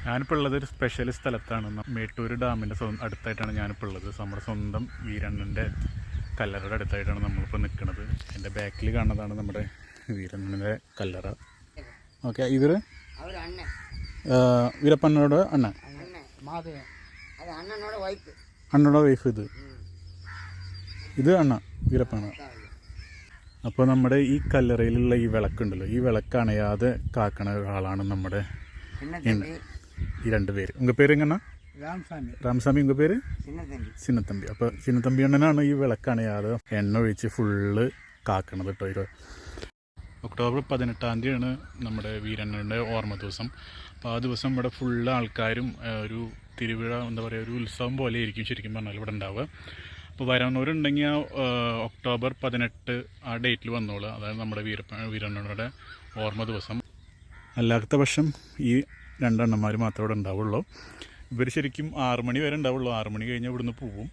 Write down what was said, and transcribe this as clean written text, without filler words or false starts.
ഞാനിപ്പോൾ ഉള്ളത് ഒരു സ്പെഷ്യൽ സ്ഥലത്താണ്. മേട്ടൂർ ഡാമിൻ്റെ അടുത്തായിട്ടാണ് ഞാനിപ്പോൾ ഉള്ളത്. നമ്മുടെ സ്വന്തം വീരണ്ണൻ്റെ കല്ലറയുടെ അടുത്തായിട്ടാണ് നമ്മളിപ്പോൾ നിൽക്കുന്നത്. എൻ്റെ ബാക്കിൽ കാണുന്നതാണ് നമ്മുടെ വീരണ്ണൻ്റെ കല്ലറ. ഓക്കെ, ഇതൊരു വീരപ്പനോട് അണ്ണൻ, അണ്ണയുടെ വൈഫ്. ഇത് അണ്ണ വീരപ്പന. അപ്പോൾ നമ്മുടെ ഈ കല്ലറയിലുള്ള ഈ വിളക്കുണ്ടല്ലോ, ഈ വിളക്ക് അണയാതെ കാക്കണ ഒരാളാണ് നമ്മുടെ ഈ രണ്ട് പേര്. ഉങ്ക പേര് എങ്ങനെ? രാംസ്വാമി. ഉങ്ക പേര് ചിന്നത്തമ്പി. അപ്പോൾ ചിന്നത്തമ്പി അണ്ണനാണ് ഈ വിളക്ക് അണയാതെ എണ്ണ ഒഴിച്ച് ഫുള്ള് കാക്കണത് കേട്ടോ. ഇത് ഒക്ടോബർ 18 നമ്മുടെ വീരണ്ണൻ്റെ ഓർമ്മ ദിവസം. അപ്പോൾ ആ ദിവസം ഇവിടെ ഫുള്ള് ആൾക്കാരും ഒരു തിരുവിഴ, എന്താ പറയുക, ഒരു ഉത്സവം പോലെ ആയിരിക്കും ശരിക്കും പറഞ്ഞാൽ ഇവിടെ ഉണ്ടാവുക. അപ്പോൾ വരാവുന്നവരുണ്ടെങ്കിൽ ഒക്ടോബർ 18 ആ ഡേറ്റിൽ വന്നോളൂ. അതായത് നമ്മുടെ വീരണ്ണയുടെ ഓർമ്മ ദിവസം. അല്ലാത്ത പക്ഷം ഈ രണ്ടെണ്ണന്മാർ മാത്രമേ ഇവിടെ ഉണ്ടാവുള്ളൂ. ഇവർ ശരിക്കും 6 മണി വരെ ഉണ്ടാവുള്ളൂ. 6 മണി കഴിഞ്ഞാൽ ഇവിടുന്ന് പോവും.